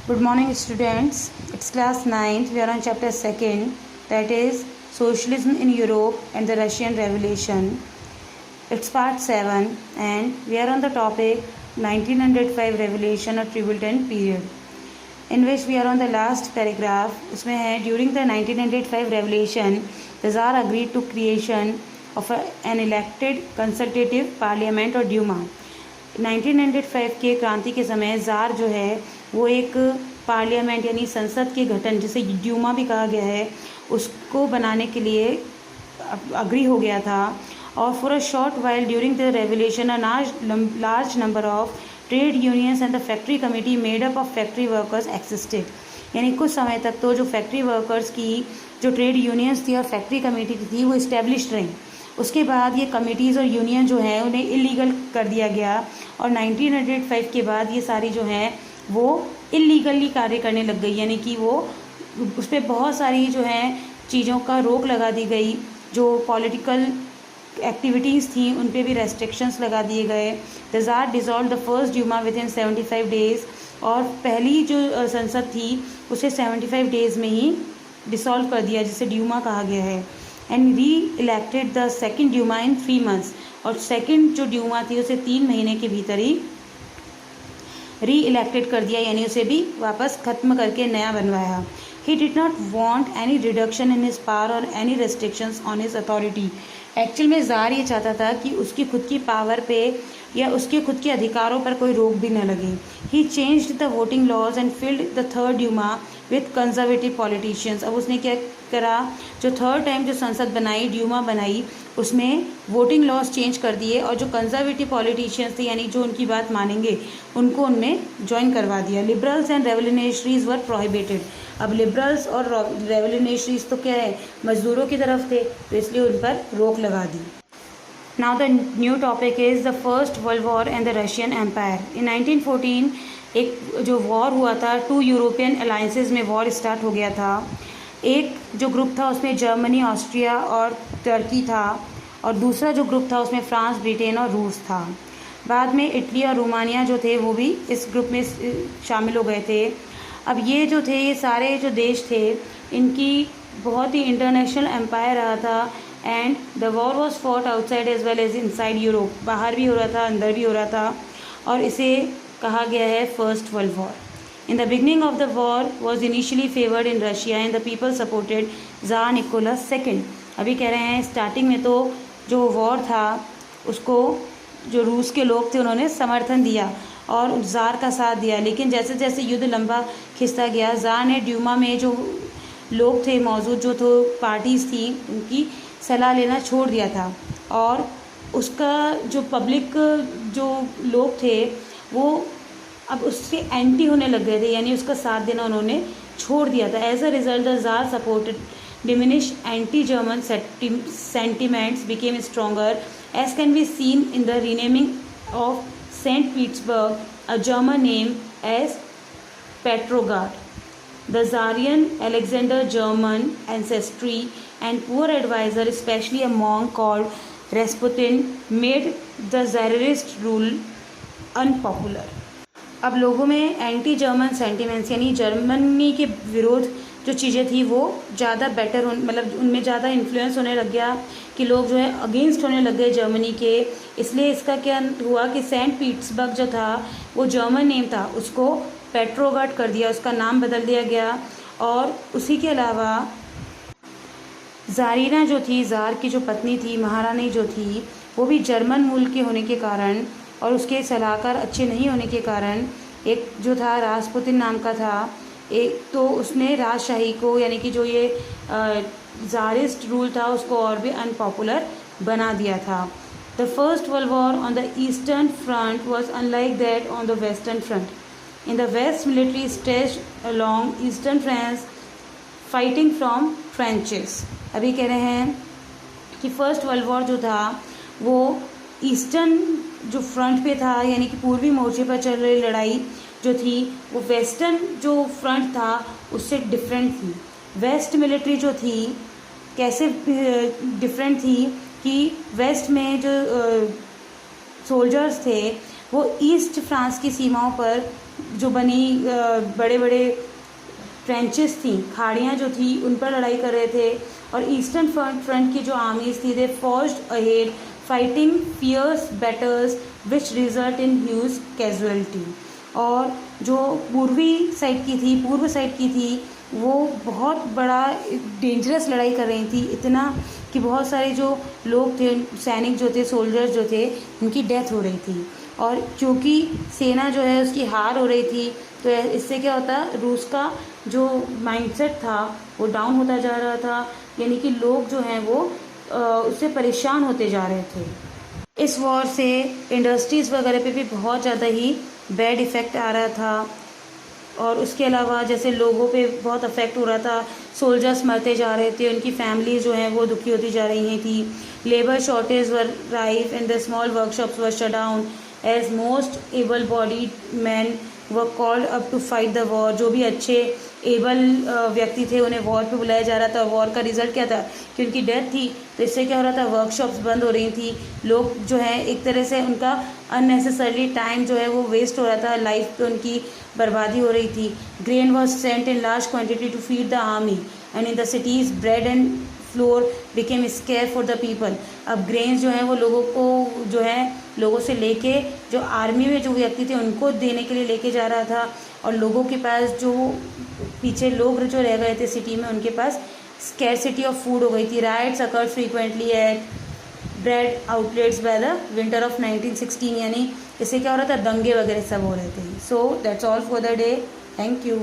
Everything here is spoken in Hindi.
Good morning, students. It's class 9th. We are on chapter 2nd, that is Socialism in Europe and the Russian Revolution. It's part 7 and we are on the topic 1905 Revolution or Tribaltan period, in which we are on the last paragraph. उसमें है during the 1905 Revolution, the Tsar agreed to creation of an elected consultative parliament or Duma. 1905 के क्रांति के समय ज़ार जो है वो एक पार्लियामेंट यानी संसद के गठन, जिसे ड्यूमा भी कहा गया है, उसको बनाने के लिए अग्री हो गया था. और for a short while during the revolution a large number of trade unions and the factory committee made up of factory workers existed. यानी कुछ समय तक तो जो फैक्ट्री वर्कर्स की जो ट्रेड यूनियंस थी और फैक्ट्री कमेटी थी वो इस्टेब्लिश रही. उसके बाद ये कमिटीज़ और यूनियन जो है उन्हें इलीगल कर दिया गया और 1905 के बाद ये सारी जो हैं वो इलीगली कार्य करने लग गई. यानी कि वो उस पर बहुत सारी जो है चीज़ों का रोक लगा दी गई. जो पॉलिटिकल एक्टिविटीज़ थी उन पे भी रेस्ट्रिक्शंस लगा दिए गए. The tsar dissolve the first Duma within 75 days. और पहली जो संसद थी उसे 75 डेज़ में ही डिसॉल्व कर दिया, जिसे ड्यूमा कहा गया है. And re-elected the second Duma in 3 months. और सेकेंड जो ड्यूमा थी उसे 3 महीने के भीतर ही री इलेक्टेड कर दिया, यानी उसे भी वापस ख़त्म करके नया बनवाया. He did not want any reduction in his power और any restrictions on his authority. Actual में ज़ार ये चाहता था कि उसकी खुद की पावर पे या उसके खुद के अधिकारों पर कोई रोक भी न लगे. He changed the voting laws and filled the third Duma with conservative politicians. अब उसने क्या करा, जो थर्ड टाइम जो संसद बनाई, ड्यूमा बनाई, उसमें वोटिंग लॉज चेंज कर दिए और जो कंजर्वेटिव पॉलिटिशियंस थे यानी जो उनकी बात मानेंगे उनको उनमें ज्वाइन करवा दिया. Liberals and revolutionaries were prohibited. अब लिबरल्स और रेवोल्यूशनरीज तो क्या है, मजदूरों की तरफ थे, तो इसलिए उन पर रोक लगा दी. Now the new topic is the First World War and the Russian Empire. In 1914 एक जो वॉर हुआ था, 2 यूरोपियन अलायंसेस में वॉर स्टार्ट हो गया था. एक जो ग्रुप था उसमें जर्मनी, ऑस्ट्रिया और टर्की था, और दूसरा जो ग्रुप था उसमें फ्रांस, ब्रिटेन और रूस था. बाद में इटली और रोमानिया जो थे वो भी इस ग्रुप में शामिल हो गए थे. अब ये जो थे, ये सारे जो देश थे, इनकी बहुत ही इंटरनेशनल एम्पायर रहा था. And the war was fought outside as well as inside Europe. बाहर भी हो रहा था, अंदर भी हो रहा था, और इसे कहा गया है first World war. In the beginning of the war was initially favored in Russia and the people supported Tsar Nicholas II. अभी कह रहे हैं स्टार्टिंग में तो जो वॉर था उसको जो रूस के लोग थे उन्होंने समर्थन दिया और ज़ार का साथ दिया. लेकिन जैसे जैसे युद्ध लंबा खिंचता गया, ज़ार ने ड्यूमा में जो लोग थे मौजूद, जो तो पार्टीज़ थी, उनकी सलाह लेना छोड़ दिया था. और उसका जो पब्लिक जो लोग थे वो अब उससे एंटी होने लग गए थे, यानी उसका साथ देना उन्होंने छोड़ दिया था. As a result the tsar supported diminish anti German sentiments became stronger, as can be seen in the renaming of Saint Petersburg a German name as Petrograd. The tsarina Alexander German ancestry and poor advisor, especially a monk called Rasputin, made the Tsarist rule unpopular. अब लोगों में एंटी जर्मन सेंटिमेंट्स यानी जर्मनी के विरोध जो चीज़ें थी वो ज़्यादा बेटर मतलब उनमें ज़्यादा इन्फ्लुएंस होने लग गया कि लोग जो है अगेंस्ट होने लग गए जर्मनी के. इसलिए इसका क्या हुआ कि सेंट पीटर्सबर्ग जो था वो जर्मन नेम था, उसको पेट्रोगार्ड कर दिया, उसका नाम बदल दिया गया. और उसी के अलावा ज़ारीना जो थी, ज़ार की जो पत्नी थी, महारानी जो थी, वो भी जर्मन मूल के होने के कारण और उसके सलाहकार अच्छे नहीं होने के कारण, एक जो था रासपुतिन नाम का था, एक तो उसने राजशाही को यानी कि जो ये ज़ारिस्ट रूल था उसको और भी अनपॉपुलर बना दिया था. The First World War on the Eastern Front was unlike that on the Western Front. In the west military stretched along eastern France fighting from trenches. अभी कह रहे हैं कि फर्स्ट वर्ल्ड वॉर जो था वो ईस्टर्न जो फ्रंट पे था, यानी कि पूर्वी मोर्चे पर चल रही लड़ाई जो थी वो वेस्टर्न जो फ्रंट था उससे डिफरेंट थी. वेस्ट मिलिट्री जो थी कैसे डिफरेंट थी कि वेस्ट में जो सोल्जर्स थे वो ईस्ट फ्रांस की सीमाओं पर जो बनी बड़े बड़े ट्रेंचेस थी, खाड़ियाँ जो थी, उन पर लड़ाई कर रहे थे। और ईस्टर्न फ्रंट की जो आर्मीज थी, they forged ahead fighting fierce battles which result in huge casualty. और जो पूर्व साइड की थी वो बहुत बड़ा डेंजरस लड़ाई कर रही थी, इतना कि बहुत सारे जो लोग थे, सैनिक जो थे, सोल्जर्स जो थे, उनकी डेथ हो रही थी। और क्योंकि सेना जो है उसकी हार हो रही थी, तो इससे क्या होता, रूस का जो माइंडसेट था वो डाउन होता जा रहा था, यानी कि लोग जो हैं वो उससे परेशान होते जा रहे थे। इस वॉर से इंडस्ट्रीज़ वगैरह पे भी बहुत ज़्यादा ही बैड इफ़ेक्ट आ रहा था। और उसके अलावा जैसे लोगों पे बहुत अफेक्ट हो रहा था, सोल्जर्स मरते जा रहे थे, उनकी फैमिली जो हैं वो दुखी होती जा रही थी। Labour shortage were rife and the small workshops were shut down as most able bodied men were called up to fight the war. जो भी अच्छे एबल व्यक्ति थे उन्हें वॉर पे बुलाया जा रहा था। वॉर का रिजल्ट क्या था कि उनकी डेथ थी, तो इससे क्या हो रहा था, वर्कशॉप्स बंद हो रही थी, लोग जो है एक तरह से उनका अननेसेसरली टाइम जो है वो वेस्ट हो रहा था, लाइफ पे उनकी बर्बादी हो रही थी। Grain was sent in large quantity to feed the army and in the cities bread and flour became scarce for the people. अब ग्रेन्स जो हैं वो लोगों को जो है लोगों से लेके जो आर्मी में जो व्यक्ति थे उनको देने के लिए लेके जा रहा था, और लोगों के पास जो पीछे लोग जो रह गए थे सिटी में उनके पास स्कैरसिटी ऑफ फूड हो गई थी। Riots occurred frequently at bread outlets by the winter of 1916, यानी इससे क्या हो रहा था, दंगे वगैरह सब हो रहे थे। So that's all for the day. Thank you.